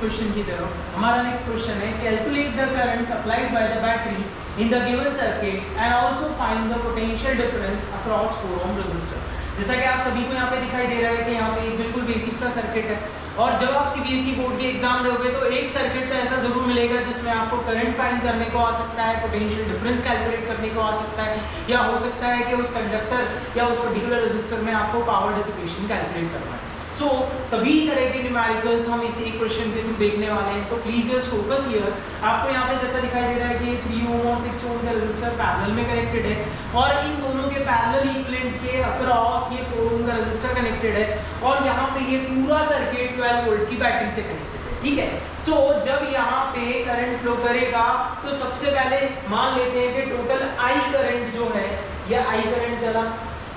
Question की तरफ। हमारा नेक्स्ट क्वेश्चन है calculate the current supplied by the battery in the given circuit and also find the potential difference across 4 ohm resistor. जैसा कि आप सभी को यहाँ पे दिखाई दे रहा है कि यहाँ पे एक बिल्कुल बेसिक सा सर्किट है, और जब आप सीबीएसई बोर्ड के एग्जाम दोगे तो एक सर्किट तो ऐसा जरूर मिलेगा जिसमें आपको करंट फाइंड करने को आ सकता है, पोटेंशियल डिफरेंस कैलकुलेट करने को आ सकता है, या हो सकता है कि उस कंडक्टर या उस पर्टिकुलर रेजिस्टर में आपको पावर डिसिपेशन कैलकुलेट करना है। सो सभी तरह के न्यूमेरिकल्स हम इस एक क्वेश्चन के थ्रू देखने वाले हैं। So please just focus here. आपको यहाँ पे जैसा दिखाई दे रहा है कि 3 ओम और 6 ओम का रेजिस्टर पैरेलल में कनेक्टेड है, और इन दोनों के पैरेलल इक्विवेलेंट के अक्रॉस ये 4 ओम का रेजिस्टर कनेक्टेड है, और यहाँ पे ये पूरा सर्किट 12 वोल्ट की बैटरी से कनेक्टेड है। ठीक है, सो जब यहाँ पे करंट फ्लो करेगा तो सबसे पहले मान लेते हैं कि टोटल आई करंट जो है, यह आई करंट चला,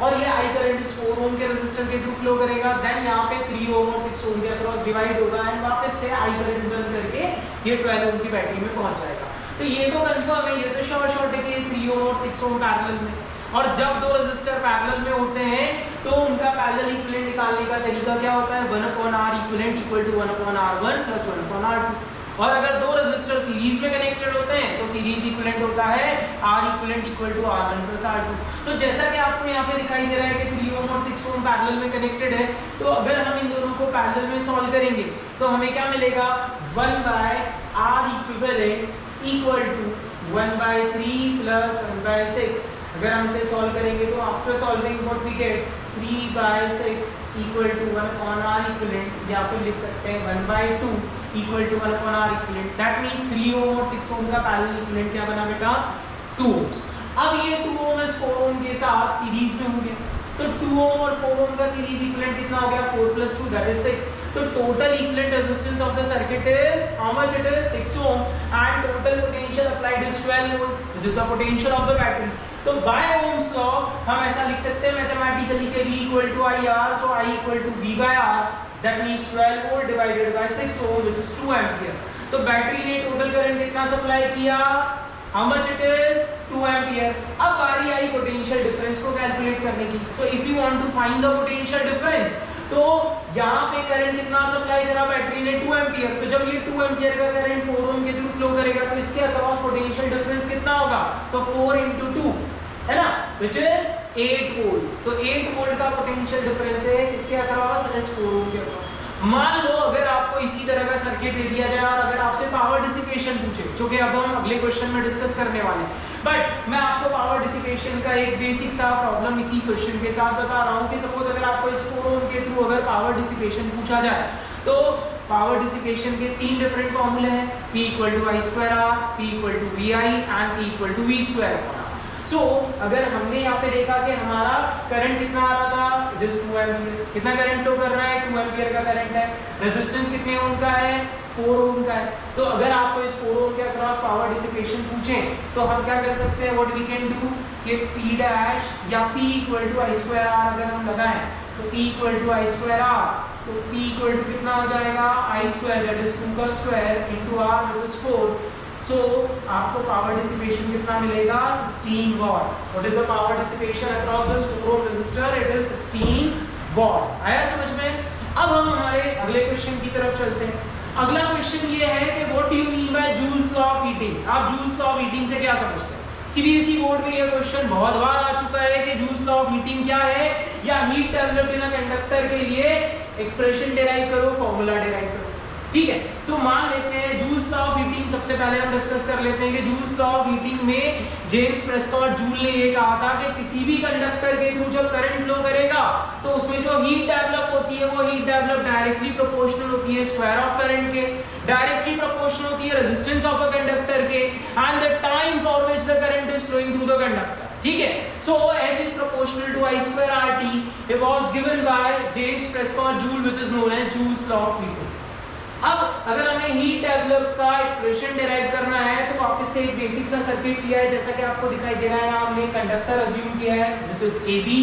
और ये आई करंट इस 4 ओम के रेजिस्टर के थ्रू फ्लो करेगा। देन यहाँ पे 3 ओम और 6 ओम के अक्रॉस डिवाइड होगा, एंड वापस से आई करंट बन करके ये 12 ओम की बैटरी में पहुंच जाएगा। तो ये तो कंफर्म है, ये तो शॉर्ट है कि 3 ओम और 6 ओम पैरेलल में, और जब दो रेजिस्टर पैरेलल में होते हैं तो उनका पैरेलल इक्विवेलेंट निकालने का तरीका क्या होता है, 1/r equivalent equal to 1/r1 plus 1/r2। और अगर दो रेजिस्टर सीरीज में कनेक्टेड होते हैं तो सीरीज इक्विवेलेंट होता है R equivalent equal to R1 plus R2। तो जैसा कि आपको यहाँ पे दिखाई दे रहा है कि 3 ओम और 6 ओम पैरेलल में कनेक्टेड है, तो अगर हम इन दोनों को पैरेलल में सॉल्व करेंगे तो हमें क्या मिलेगा, 1/R equivalent equal to 1/3 plus 1/6। अगर हम इसे सॉल्व करेंगे तो after solving what we get 3/6 equal to 1/R equivalent, या फिर लिख सकते हैं 1/2 equal to 1/R equivalent. That means 3 ohm और 6 ओम का पैरेलल इक्विवेलेंट क्या बना बेटा, 2 ओम्स। अब ये 2 ओम इस 4 ओम के साथ सीरीज में हो गया, तो 2 ओम और 4 ओम का सीरीज इक्विवेलेंट कितना हो गया, 4 + 2 दैट इज 6। तो total equivalent resistance of the circuit is how much, it is 6 ohm, and total potential applied is 12 volt which is the potential of the battery. तो बाय ओम्स लॉ हम ऐसा लिख सकते हैं मैथमेटिकली कि V equal to IR, so I equal to V/R, that means 12 volt divided by 6 ohm which is 2 ampere. तो battery ने total current कितना सप्लाई किया, how much it is, 2 ampere. अब बारी आई पोटेंशियल डिफरेंस को कैलकुलेट करने की। So if you want to find the potential difference, तो यहाँ पे करंट कितना सप्लाई करा बैटरी ने, 2 एंपियर। तो जब ये 2 एंपियर का करंट 4 ओम के थ्रू फ्लो करेगा तो इसके अक्रॉस पोटेंशियल डिफरेंस कितना होगा, तो 4 × 2 है ना, which is 8 वोल्ट। तो 8 वोल्ट का पोटेंशियल डिफरेंस है इसके अक्रॉस, इस 4 ओम के अक्रॉस। मान लो अगर आपको इसी तरह का सर्किट दे दिया जाए और अगर आपसे पावर डिसिपेशन पूछे, जो कि अब हम अगले क्वेश्चन में डिस्कस करने वाले हैं, बट मैं आपको पावर डिसिपेशन का एक बेसिक सा प्रॉब्लम इसी क्वेश्चन के साथ बता रहा हूँ कि सपोज अगर आपको इस 4 ओम के थ्रू अगर पावर डिसिपेशन पूछा जाए, तो पावर डिसिपेशन के 3 डिफरेंट फॉर्मूले हैं, P equal to I²R, P equal to VI and P equal to V²R। So अगर हमने यहाँ पे देखा कि हमारा करंट कितना आ रहा था, इट इज 2 एंपियर। कितना करंट फ्लो कर रहा है, 2 एंपियर का करंट है। रेजिस्टेंस कितने ओम का है, 4 ओम का है। तो अगर आपको इस 4 ओम के अक्रॉस पावर डिसिपेशन पूछें तो हम क्या कर सकते हैं, व्हाट वी कैन डू कि P डैश या P इक्वल टू I²R अगर हम लगाएं तो P इक्वल टू I²R, तो P इक्वल टू कितना हो जाएगा, I² दैट इज 2 का square into R which is 4। So आपको पावर डिसिपेशन कितना मिलेगा, 16 watt. What is the power dissipation across this 4 ohm resistor, it is 16 watt. आया समझ में? अब हम हमारे अगले क्वेश्चन की तरफ चलते हैं। अगला क्वेश्चन ये है कि what do you mean by joules law of heating. आप जूल्स लॉ ऑफ हीटिंग से क्या समझते हैं? सीबीएसई बोर्ड में ये क्वेश्चन बहुत बार आ चुका है कि जूल्स लॉ ऑफ हीटिंग क्या है, या heat developed in a conductor के लिए एक्सप्रेशन डिराइव करो, फॉर्मूला डिराइव करो। ठीक है, तो मान लेते हैं जूल्स लॉ ऑफ हीटिंग सबसे पहले हम डिस्कस कर लेते हैं कि जूल्स लॉ ऑफ हीटिंग में जेम्स प्रेस्कॉट जूल ने ये कहा था कि किसी भी कंडक्टर के थ्रू जब करंट फ्लो करेगा तो उसमें जो हीट डेवलप होती है वो हीट डेवलप डायरेक्टली प्रोपोर्शनल होती है स्क्वायर ऑफ करंट के, डायरेक्टली प्रोपोर्शनल होती है रेजिस्टेंस ऑफ अ कंडक्टर के, and the time for which the current is flowing through the conductor. ठीक है, सो H is proportional to I²RT. It was given by James Prescott Joule, which is known as Joule's law of heating. अब अगर हमें heat develop का expression derive करना है तो वापस से एक बेसिक सा सर्किट लिया है, जैसा कि आपको दिखाई दे रहा है। यहाँ हमने कंडक्टर अज्यूम किया है व्हिच इज AB।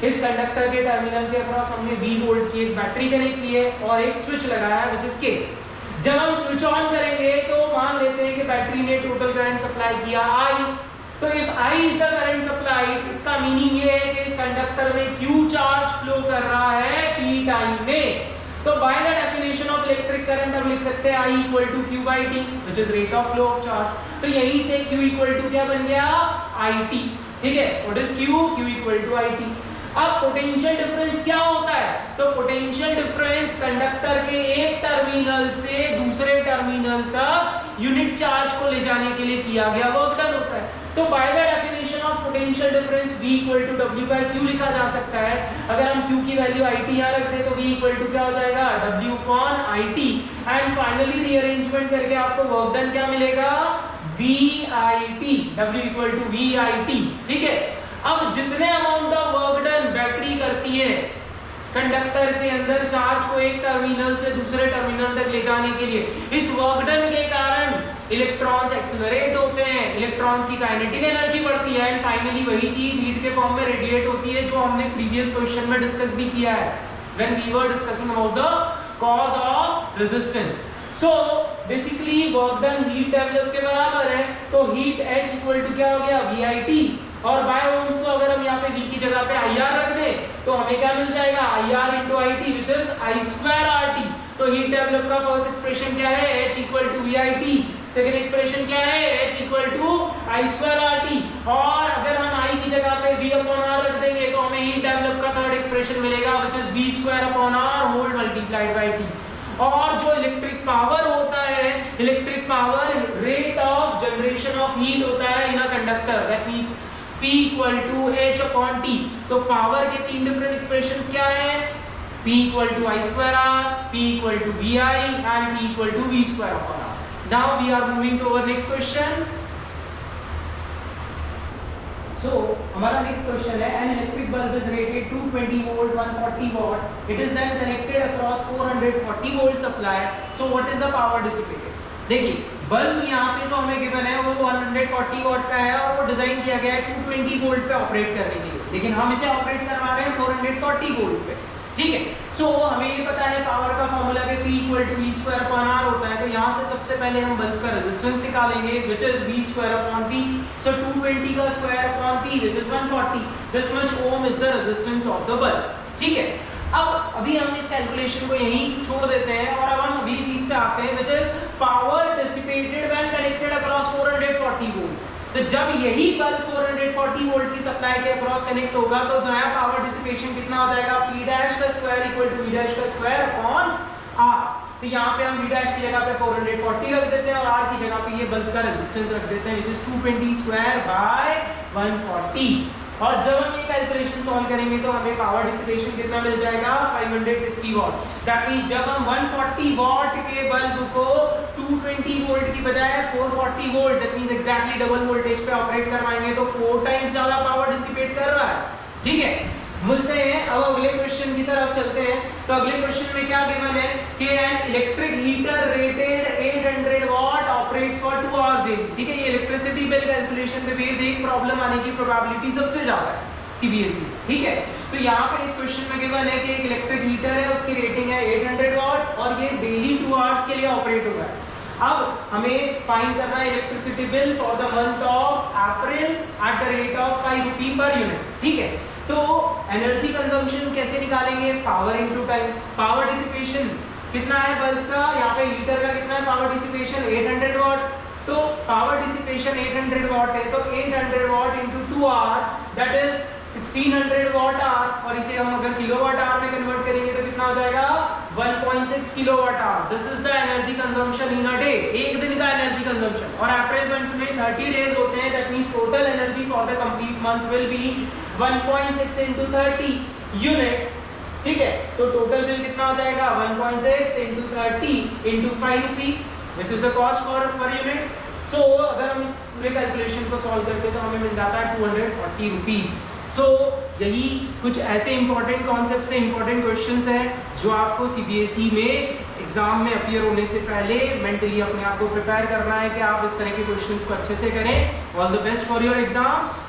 इस कंडक्टर के टर्मिनल के अक्रॉस हमने 20 वोल्ट की एक बैटरी कनेक्ट की है और एक स्विच लगाया है व्हिच इज K। जब हम स्विच ऑन करेंगे तो मान लेते हैं कि बैटरी ने टोटल करंट सप्लाई किया I। तो if I is the current supplied, इसका मीनिंग ये है कि इस कंडक्टर में Q चार्ज फ्लो कर रहा है T टाइम में। तो by the definition of electric current हम लिख सकते हैं I equal to Q by T which is rate of flow of charge. तो यहीं से Q इक्वल टू क्या बन गया IT, ठीक है, what is Q equal to IT। अब पोटेंशियल डिफरेंस क्या होता है, तो पोटेंशियल डिफरेंस कंडक्टर के एक टर्मिनल से दूसरे टर्मिनल तक यूनिट चार्ज को ले जाने के लिए किया गया वर्क डन होता है। तो by the definition of potential difference V equal to W by Q लिखा जा सकता है। अगर हम Q की वैल्यू IT यहाँ रख दे तो V इक्वल टू क्या हो जाएगा W upon IT, and finally rearrangement करके आपको वर्क डन क्या मिलेगा VIT, W equal to VIT, ठीक है। अब जितने amount of work done battery करती है कंडक्टर के अंदर चार्ज को एक टर्मिनल से दूसरे टर्मिनल तक ले जाने के लिए, इस वर्क डन के कारण इलेक्ट्रॉन्स एक्सेलरेट होते हैं, इलेक्ट्रॉन्स की काइनेटिक एनर्जी बढ़ती है, एंड फाइनली वही चीज हीट के फॉर्म में रेडिएट होती है जो हमने प्रीवियस क्वेश्चन में डिस्कस भी किया है when we were discussing about the cause of resistance. So basically work done heat develop के बराबर है, तो हीट H इक्वल टू क्या हो गया VIT, और बाय ओम्स लॉ अगर हम यहाँ पे V की जगह पे IR रख दें तो हमें क्या मिल जाएगा IR into IT which is I square RT। तो हीट डेवलप का फर्स्ट एक्सप्रेशन क्या है H equal to VIT, second expression क्या है H equal to I square RT, और अगर हम I की जगह पे V अपॉन R रख देंगे तो हमें हीट डेवलप का थर्ड एक्सप्रेशन मिलेगा which is V square upon R whole multiplied by T। और जो इलेक्ट्रिक पावर होता है, electric power rate of generation of heat होता है in a conductor, that means P equal to H upon T। तो power के तीन different expressions क्या है, P equal to I square R, P equal to VI and P equal to V square upon R। Now we are moving to our next question. So हमारा next question है, an electric bulb is rated 220 volt 140 watt, it is then connected across 440 volt supply, so what is the power dissipated। देखिए bulb यहाँ पे जो हमें given है वो 140 what का है और वो डिजाइन किया गया है 220 वोल्ट पे ऑपरेट करने के लिए, लेकिन हम इसे ऑपरेट करवा रहे हैं 440 वोल्ट पे, ठीक है। सो हमें ये पता है पावर का फॉर्मूला है P equal to V square upon R होता है, तो यहाँ से सबसे पहले हम बल्ब का रेजिस्टेंस निकालेंगे which is V square upon P, so 220 का square upon P which is 140, this much ohm is the resistance of the bulb, ठीक है। अब अभी हम इस कैलकुलेशन को यहीं छोड़ देते हैं और अब हम अगली चीज पे आते हैं which is power dissipated when connected across 440 volt. तो जब यही बल्ब 440 वोल्ट की सप्लाई के अक्रॉस कनेक्ट होगा तो नया पावर डिसिपेशन कितना हो जाएगा P डैश का square equal to V dash का स्क्वायर अपॉन R। तो यहाँ पे हम V डैश की जगह पे 440 रख देते हैं और R की जगह पे ये बल्ब का रेजिस्टेंस रख देते हैं which is 220 स्क्वायर बाय 140। और जब हम ये कैलकुलेशन सॉल्व करेंगे तो हमें पावर डिसिपेशन कितना मिल जाएगा 560 वॉट। दैट मींस जब हम 140 वॉट के बल्ब को 220 वोल्ट की बजाय 440 volt that means exactly double voltage पे ऑपरेट करवाएंगे तो 4 टाइम्स ज्यादा पावर डिसिपेट कर रहा है, ठीक है। मिलते हैं अब अगले क्वेश्चन की तरफ चलते हैं। तो अगले क्वेश्चन में क्या गिवन है कि an electric heater rated 800 what operates for 2 hours daily, ठीक है। ये इलेक्ट्रिसिटी बिल कैलकुलेशन पे बेस्ड एक प्रॉब्लम आने की प्रोबेबिलिटी सबसे ज्यादा है सीबीएसई, ठीक है। तो यहाँ पे इस क्वेश्चन में गिवन है कि एक इलेक्ट्रिक हीटर है, उसकी रेटिंग है 800 वॉट और ये डेली 2 आवर्स के लिए ऑपरेट होगा। अब हमें फाइंड करना है electricity bill for the month of April at the rate of 5 rupee per unit, ठीक है। तो एनर्जी कंजम्पशन कैसे निकालेंगे, power into time. Power dissipation कितना है बल्ब का, यहाँ पे हीटर का कितना है पावर डिसिपेशन 800 वॉट, तो पावर डिसिपेशन 800 वॉट है तो 800 watt into 2 hour that is 1600 watt hour, और इसे हम अगर किलोवाट आवर में कन्वर्ट करेंगे तो कितना हो जाएगा 1.6 kilowatt hour. This is the energy consumption in a day, एक दिन का एनर्जी कंजम्पशन। और अप्रैल मंथ में 30 डेज होते हैं, that means total energy for the complete month will be 1.6 into 30 units, ठीक है। तो टोटल बिल कितना हो जाएगा 1.6 into 30 into 5 rupee which is the cost for per unit। सो अगर हम इस पूरे कैलकुलेशन को सॉल्व करते हैं तो हमें मिल जाता है 240 रुपीज। सो यही कुछ ऐसे इंपॉर्टेंट कॉन्सेप्ट से इंपॉर्टेंट क्वेश्चंस हैं जो आपको सीबीएसई में एग्जाम में अपीयर होने से पहले मेंटली अपने आप को प्रिपेयर करना है कि आप इस तरह के क्वेश्चंस को अच्छे से करें। All the best for your exams.